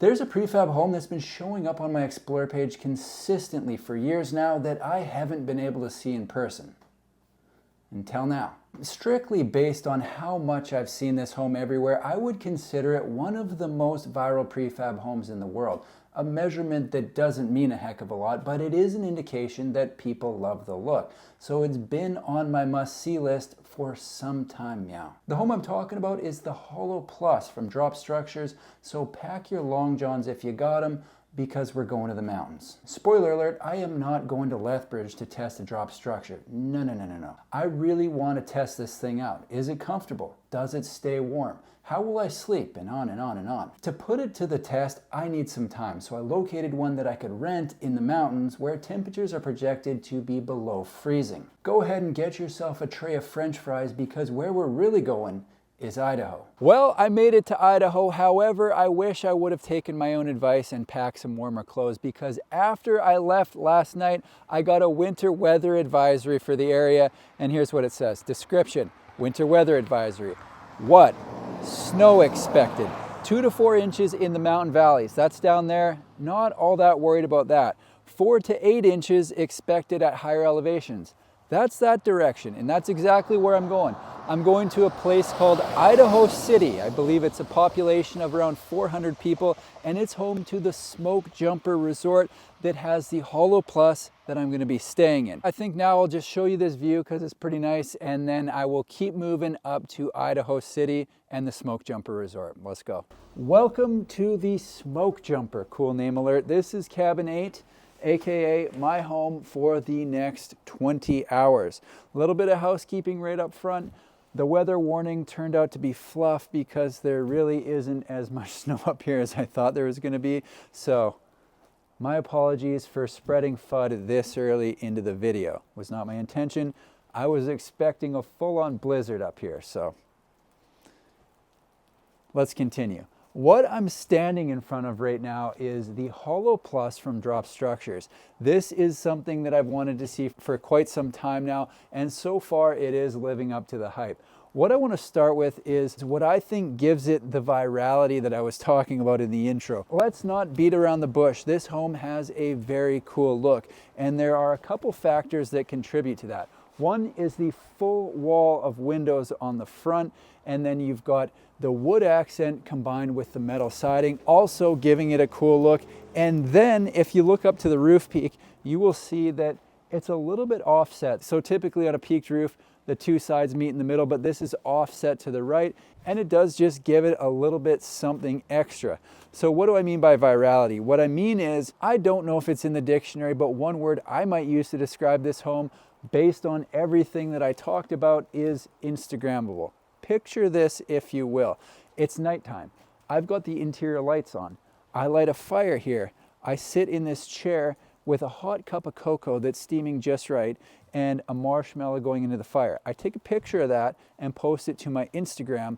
There's a prefab home that's been showing up on my Explore page consistently for years now that I haven't been able to see in person. Until now. Strictly based on how much I've seen this home everywhere, I would consider it one of the most viral prefab homes in the world. A measurement that doesn't mean a heck of a lot, but it is an indication that people love the look. So it's been on my must-see list for some time now. The home I'm talking about is the Holo Plus from Drop Structures, so pack your long johns if you got them, because we're going to the mountains. Spoiler alert, I am not going to Lethbridge to test a drop structure. No. I really want to test this thing out. Is it comfortable? Does it stay warm? How will I sleep? And on and on and on. To put it to the test, I need some time, so I located one that I could rent in the mountains where temperatures are projected to be below freezing. Go ahead and get yourself a tray of French fries because where we're really going is Idaho. Well, I made it to Idaho. However, I wish I would have taken my own advice and packed some warmer clothes because after I left last night, I got a winter weather advisory for the area. And here's what it says. Description, winter weather advisory. What? Snow expected. 2 to 4 inches in the mountain valleys. That's down there. Not all that worried about that. 4 to 8 inches expected at higher elevations. That's that direction, and that's exactly where I'm going. I'm going to a place called Idaho City. I believe it's a population of around 400 people, and it's home to the Smoke Jumper Resort that has the Holo Plus that I'm going to be staying in. I think now I'll just show you this view because it's pretty nice, and then I will keep moving up to Idaho City and the Smoke Jumper Resort. Let's go. Welcome to the Smoke Jumper. Cool name alert. This is cabin 8. AKA my home for the next 20 hours. A little bit of housekeeping right up front. The weather warning turned out to be fluff because there really isn't as much snow up here as I thought there was going to be. So my apologies for spreading FUD this early into the video. It was not my intention. I was expecting a full-on blizzard up here. So let's continue. What I'm standing in front of right now is the Holo Plus from Drop Structures. This is something that I've wanted to see for quite some time now, and so far it is living up to the hype. What I want to start with is what I think gives it the virality that I was talking about in the intro. Let's not beat around the bush. This home has a very cool look, and there are a couple factors that contribute to that. One is the full wall of windows on the front, and then you've got the wood accent combined with the metal siding, also giving it a cool look. And then if you look up to the roof peak, you will see that it's a little bit offset. So typically on a peaked roof, the two sides meet in the middle, but this is offset to the right, and it does just give it a little bit something extra. So what do I mean by virality? What I mean is, I don't know if it's in the dictionary, but one word I might use to describe this home based on everything that I talked about is Instagrammable. Picture this, if you will. It's nighttime. I've got the interior lights on. I light a fire here. I sit in this chair with a hot cup of cocoa that's steaming just right and a marshmallow going into the fire. I take a picture of that and post it to my Instagram.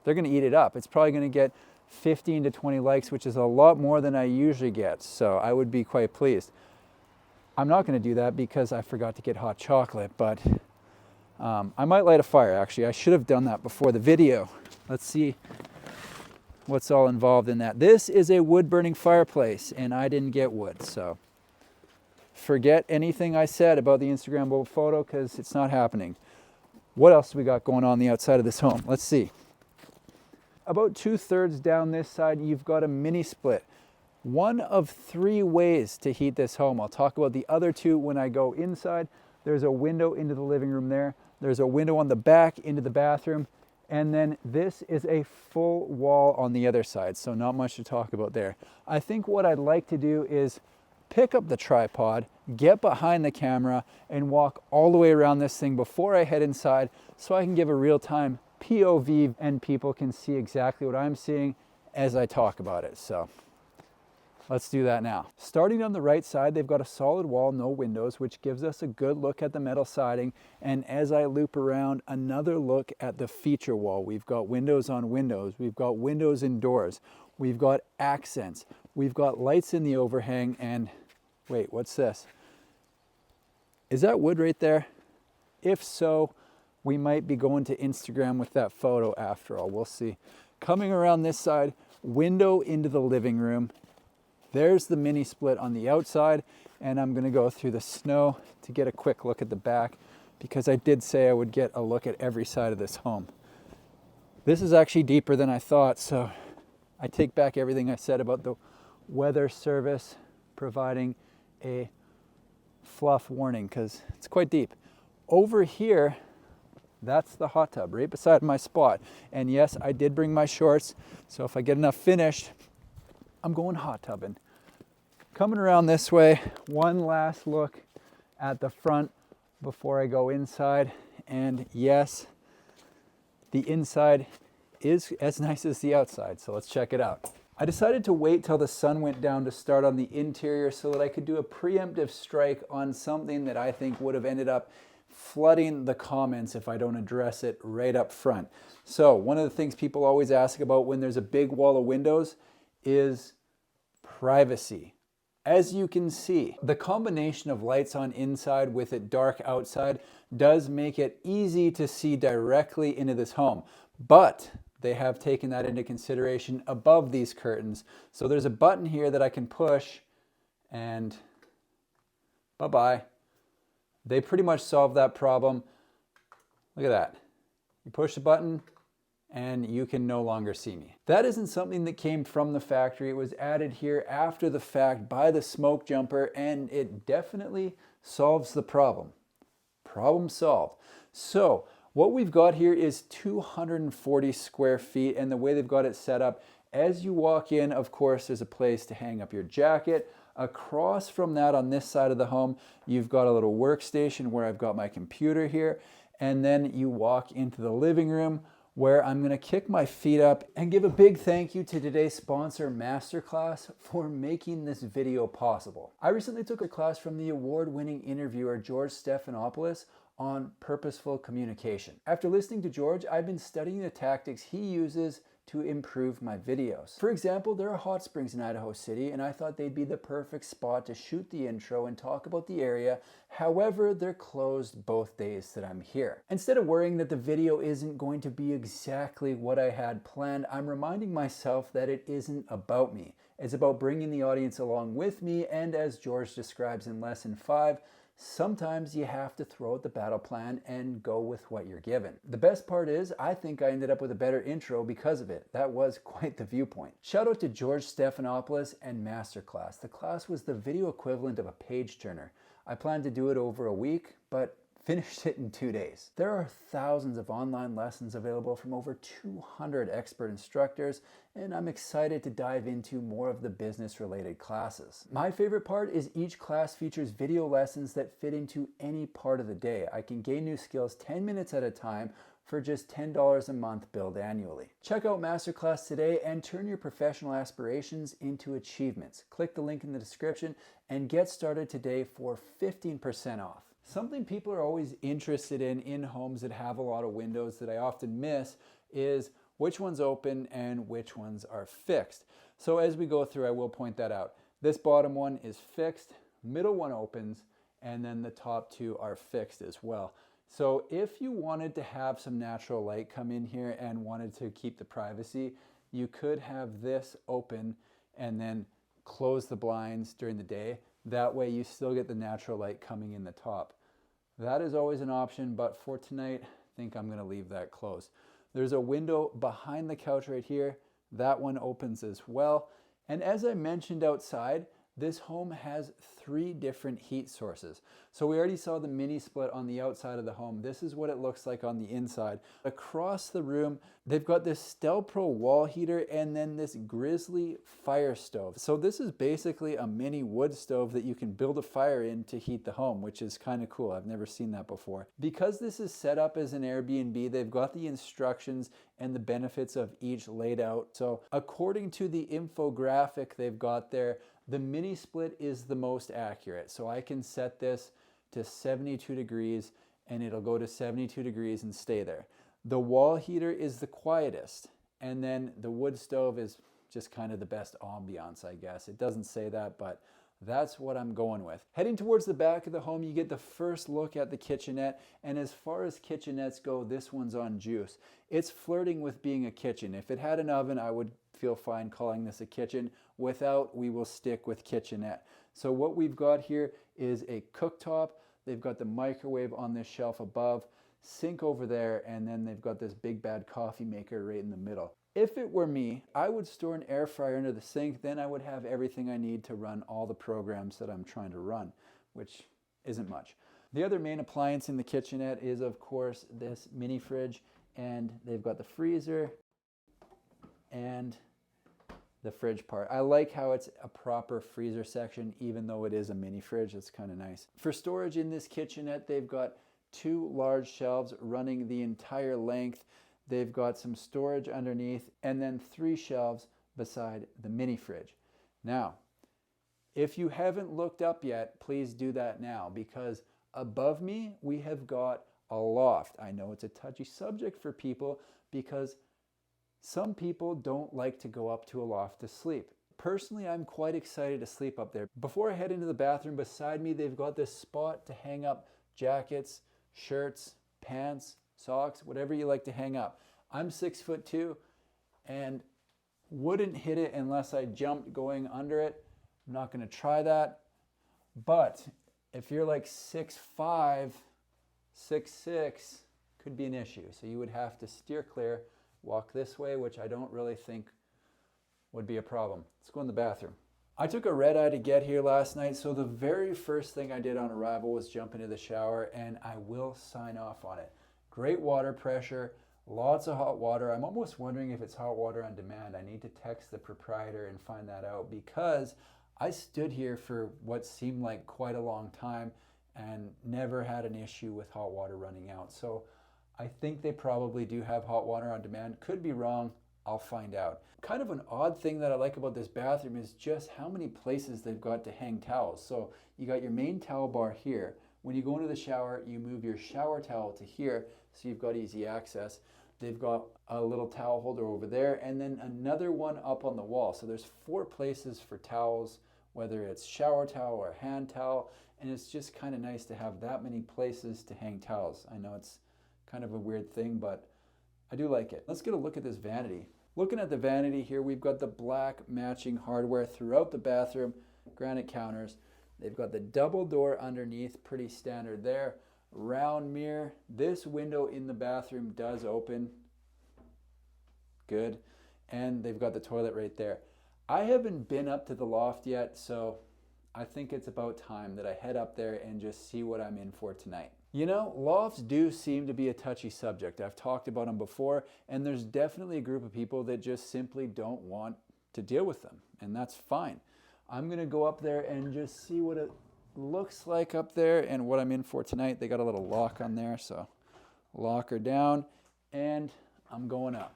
They're going to eat it up. It's probably going to get 15 to 20 likes, which is a lot more than I usually get. So I would be quite pleased. I'm not going to do that because I forgot to get hot chocolate, but I might light a fire, actually. I should have done that before the video. Let's see what's all involved in that. This is a wood-burning fireplace, and I didn't get wood, so forget anything I said about the Instagrammable photo because it's not happening. What else do we got going on the outside of this home? Let's see. About 2/3 down this side, you've got a mini split. One of 3 ways to heat this home. I'll talk about the other 2 when I go inside. There's a window into the living room there. There's a window on the back into the bathroom. And then this is a full wall on the other side, so not much to talk about there. I think what I'd like to do is pick up the tripod, get behind the camera, and walk all the way around this thing before I head inside so I can give a real-time POV and people can see exactly what I'm seeing as I talk about it. So let's do that now. Starting on the right side, they've got a solid wall, no windows, which gives us a good look at the metal siding. And as I loop around, another look at the feature wall. We've got windows on windows. We've got windows and doors. We've got accents. We've got lights in the overhang. And wait, what's this? Is that wood right there? If so, we might be going to Instagram with that photo after all. We'll see. Coming around this side, window into the living room. There's the mini split on the outside, and I'm gonna go through the snow to get a quick look at the back, because I did say I would get a look at every side of this home. This is actually deeper than I thought, so I take back everything I said about the weather service providing a fluff warning, because it's quite deep. Over here, that's the hot tub right beside my spot. And yes, I did bring my shorts, so if I get enough finished, I'm going hot tubbing. Coming around this way, one last look at the front before I go inside. And yes, the inside is as nice as the outside, so let's check it out. I decided to wait till the sun went down to start on the interior so that I could do a preemptive strike on something that I think would have ended up flooding the comments if I don't address it right up front. So one of the things people always ask about when there's a big wall of windows is privacy. As you can see, the combination of lights on inside with it dark outside does make it easy to see directly into this home. But they have taken that into consideration above these curtains. So there's a button here that I can push and bye-bye. They pretty much solved that problem. Look at that. You push the button and you can no longer see me. That isn't something that came from the factory. It was added here after the fact by the smoke jumper, and it definitely solves the problem. Problem solved. So what we've got here is 240 square feet, and the way they've got it set up, as you walk in, of course, there's a place to hang up your jacket. Across from that, on this side of the home, you've got a little workstation where I've got my computer here, and then you walk into the living room where I'm gonna kick my feet up and give a big thank you to today's sponsor, Masterclass, for making this video possible. I recently took a class from the award-winning interviewer, George Stephanopoulos, on purposeful communication. After listening to George, I've been studying the tactics he uses to improve my videos. For example, there are hot springs in Idaho City, and I thought they'd be the perfect spot to shoot the intro and talk about the area. However, they're closed both days that I'm here. Instead of worrying that the video isn't going to be exactly what I had planned, I'm reminding myself that it isn't about me. It's about bringing the audience along with me, and as George describes in lesson 5, sometimes you have to throw out the battle plan and go with what you're given. The best part is, I think I ended up with a better intro because of it. That was quite the viewpoint. Shout out to George Stephanopoulos and Masterclass. The class was the video equivalent of a page turner. I planned to do it over a week, but finished it in 2 days. There are thousands of online lessons available from over 200 expert instructors, and I'm excited to dive into more of the business-related classes. My favorite part is each class features video lessons that fit into any part of the day. I can gain new skills 10 minutes at a time for just $10 a month billed annually. Check out Masterclass today and turn your professional aspirations into achievements. Click the link in the description and get started today for 15% off. Something people are always interested in homes that have a lot of windows that I often miss is which one's open and which ones are fixed. So as we go through, I will point that out. This bottom one is fixed, middle one opens, and then the top two are fixed as well. So if you wanted to have some natural light come in here and wanted to keep the privacy, you could have this open and then close the blinds during the day. That way you still get the natural light coming in the top. That is always an option, but for tonight, I think I'm gonna leave that closed. There's a window behind the couch right here. That one opens as well. And as I mentioned outside, this home has 3 different heat sources. So we already saw the mini split on the outside of the home. This is what it looks like on the inside. Across the room, they've got this Stelpro wall heater and then this Grizzly fire stove. So this is basically a mini wood stove that you can build a fire in to heat the home, which is kind of cool. I've never seen that before. Because this is set up as an Airbnb, they've got the instructions and the benefits of each laid out. So according to the infographic they've got there, the mini split is the most accurate. So I can set this to 72 degrees and it'll go to 72 degrees and stay there. The wall heater is the quietest, and then the wood stove is just kind of the best ambiance, I guess. It doesn't say that, but That's what I'm going with. Heading towards the back of the home, you get the first look at the kitchenette. And as far as kitchenettes go, this one's on juice. It's flirting with being a kitchen. If it had an oven, I would feel fine calling this a kitchen. Without, we will stick with kitchenette. So what we've got here is a cooktop. They've got the microwave on this shelf above, sink over there, and then they've got this big bad coffee maker right in the middle. If it were me, I would store an air fryer under the sink. Then I would have everything I need to run all the programs that I'm trying to run, which isn't much. The other main appliance in the kitchenette is, of course, this mini fridge, and they've got the freezer and the fridge part. I like how it's a proper freezer section, even though it is a mini fridge. It's kind of nice. For storage in this kitchenette, they've got 2 large shelves running the entire length. They've got some storage underneath, and then 3 shelves beside the mini fridge. Now, if you haven't looked up yet, please do that now, because above me, we have got a loft. I know it's a touchy subject for people because some people don't like to go up to a loft to sleep. Personally, I'm quite excited to sleep up there. Before I head into the bathroom, beside me, they've got this spot to hang up jackets, shirts, pants, socks, whatever you like to hang up. I'm 6'2" and wouldn't hit it unless I jumped going under it. I'm not going to try that. But if you're like 6'5", 6'6", could be an issue. So you would have to steer clear, walk this way, which I don't really think would be a problem. Let's go in the bathroom. I took a red eye to get here last night, so the very first thing I did on arrival was jump into the shower, and I will sign off on it. Great water pressure, lots of hot water. I'm almost wondering if it's hot water on demand. I need to text the proprietor and find that out, because I stood here for what seemed like quite a long time and never had an issue with hot water running out. So I think they probably do have hot water on demand. Could be wrong. I'll find out. Kind of an odd thing that I like about this bathroom is just how many places they've got to hang towels. So you got your main towel bar here. When you go into the shower, you move your shower towel to here, so you've got easy access. They've got a little towel holder over there, and then another one up on the wall. So there's 4 places for towels, whether it's shower towel or hand towel, and it's just kind of nice to have that many places to hang towels. I know it's kind of a weird thing, but I do like it. Let's get a look at this vanity. Looking at the vanity here, we've got the black matching hardware throughout the bathroom, granite counters. They've got the double door underneath, pretty standard there. Round mirror. This window in the bathroom does open. Good. And they've got the toilet right there. I haven't been up to the loft yet, so I think it's about time that I head up there and just see what I'm in for tonight. You know, lofts do seem to be a touchy subject. I've talked about them before, and there's definitely a group of people that just simply don't want to deal with them, and that's fine. I'm gonna go up there and just see what it looks like up there and what I'm in for tonight. They got a little lock on there, so lock her down, and I'm going up.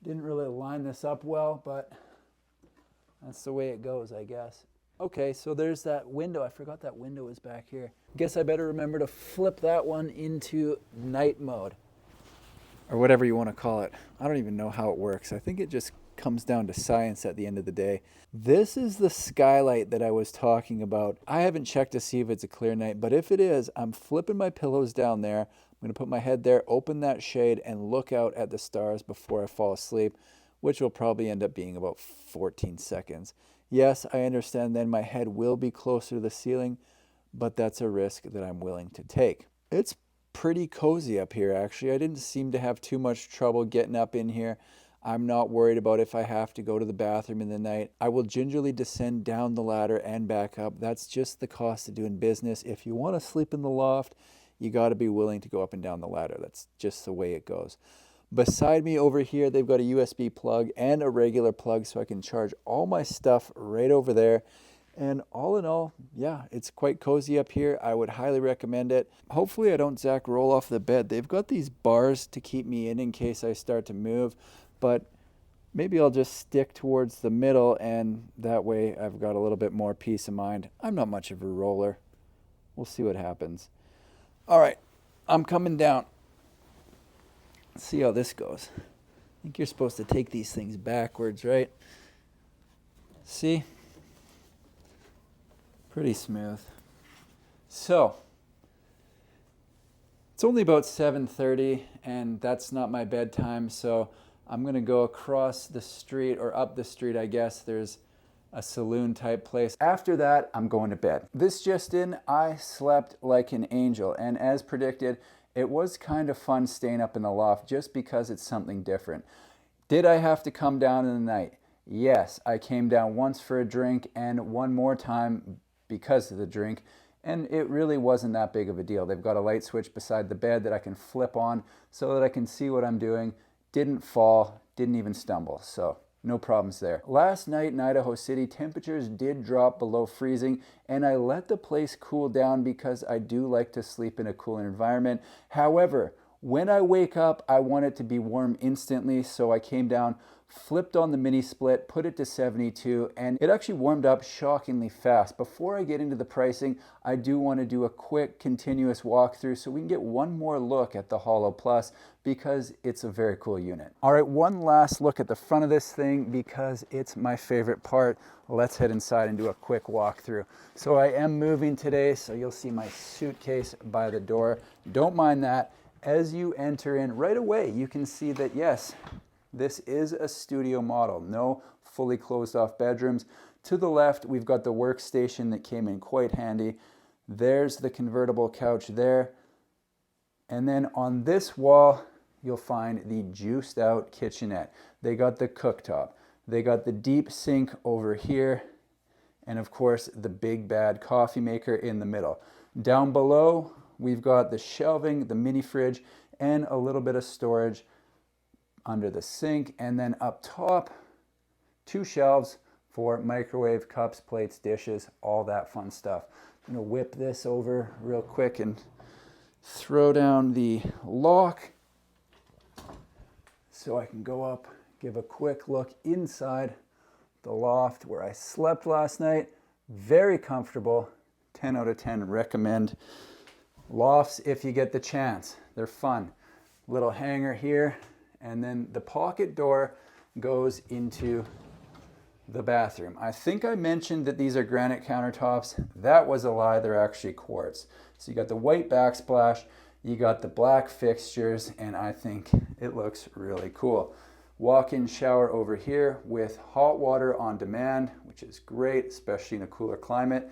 Didn't really line this up well, but that's the way it goes, I guess. Okay, so there's that window. I forgot that window was back here. Guess I better remember to flip that one into night mode, or whatever you want to call it. I don't even know how it works. I think it just comes down to science at the end of the day. This is the skylight that I was talking about. I haven't checked to see if it's a clear night, but if it is, I'm flipping my pillows down there. I'm going to put my head there, open that shade, and look out at the stars before I fall asleep, which will probably end up being about 14 seconds. Yes, I understand then my head will be closer to the ceiling, but that's a risk that I'm willing to take. It's pretty cozy up here, actually. I didn't seem to have too much trouble getting up in here. I'm not worried about if I have to go to the bathroom in the night. I will gingerly descend down the ladder and back up. That's just the cost of doing business. If you want to sleep in the loft, you got to be willing to go up and down the ladder. That's just the way it goes. Beside me over here, they've got a USB plug and a regular plug, so I can charge all my stuff right over there. And all in all, yeah, it's quite cozy up here. I would highly recommend it. Hopefully I don't Zach roll off the bed. They've got these bars to keep me in case I start to move, but maybe I'll just stick towards the middle, and that way I've got a little bit more peace of mind. I'm not much of a roller. We'll see what happens. All right, I'm coming down. Let's see how this goes. I think you're supposed to take these things backwards, right? See? Pretty smooth. So, it's only about 7:30 and that's not my bedtime, so I'm gonna go across the street, or up the street I guess. There's a saloon type place. After that, I'm going to bed. This just in, I slept like an angel, and as predicted, it was kind of fun staying up in the loft just because it's something different. Did I have to come down in the night? Yes, I came down once for a drink and one more time because of the drink, and it really wasn't that big of a deal. They've got a light switch beside the bed that I can flip on so that I can see what I'm doing. Didn't fall, didn't even stumble, so no problems there. Last night in Idaho City, temperatures did drop below freezing, and I let the place cool down because I do like to sleep in a cooler environment. However, when I wake up, I want it to be warm instantly, so I came down, flipped on the mini split, put it to 72, and it actually warmed up shockingly fast. Before I get into the pricing, I do want to do a quick continuous walkthrough so we can get one more look at the Holo Plus because it's a very cool unit. All right, one last look at the front of this thing because it's my favorite part. Let's head inside and do a quick walkthrough. So I am moving today, so you'll see my suitcase by the door. Don't mind that. As you enter in right away, you can see that yes, this is a studio model, no fully closed off bedrooms. To the left, we've got the workstation that came in quite handy. There's the convertible couch there. And then on this wall, you'll find the juiced out kitchenette. They got the cooktop. They got the deep sink over here. And of course, the big bad coffee maker in the middle. Down below, we've got the shelving, the mini fridge, and a little bit of storage under the sink, and then up top, 2 shelves for microwave, cups, plates, dishes, all that fun stuff. I'm gonna whip this over real quick and throw down the lock so I can go up, give a quick look inside the loft where I slept last night. Very comfortable, 10 out of 10 recommend. Lofts if you get the chance, they're fun. Little hanger here, and then the pocket door goes into the bathroom. I think I mentioned that these are granite countertops. That was a lie, they're actually quartz. So you got the white backsplash, you got the black fixtures, and I think it looks really cool. Walk-in shower over here with hot water on demand, which is great, especially in a cooler climate.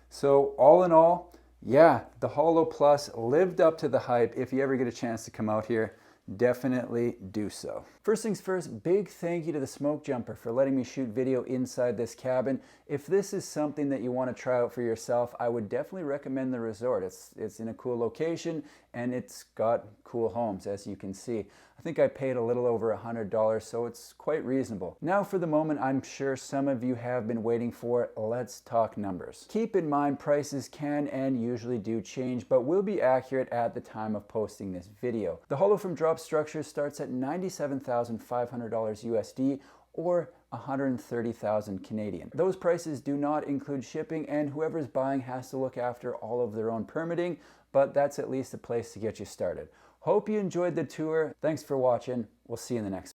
So all in all, yeah, the Holo Plus lived up to the hype. If you ever get a chance to come out here, definitely do so. First things first, big thank you to the Smoke Jumper for letting me shoot video inside this cabin. If this is something that you want to try out for yourself, I would definitely recommend the resort. It's in a cool location and it's got cool homes, as you can see. I think I paid a little over $100, so it's quite reasonable. Now for the moment I'm sure some of you have been waiting for, let's talk numbers. Keep in mind prices can and usually do change, but will be accurate at the time of posting this video. The Holo from Drop Structures starts at $97,500 USD or 130,000 Canadian. Those prices do not include shipping, and whoever's buying has to look after all of their own permitting, but that's at least a place to get you started. Hope you enjoyed the tour. Thanks for watching. We'll see you in the next one.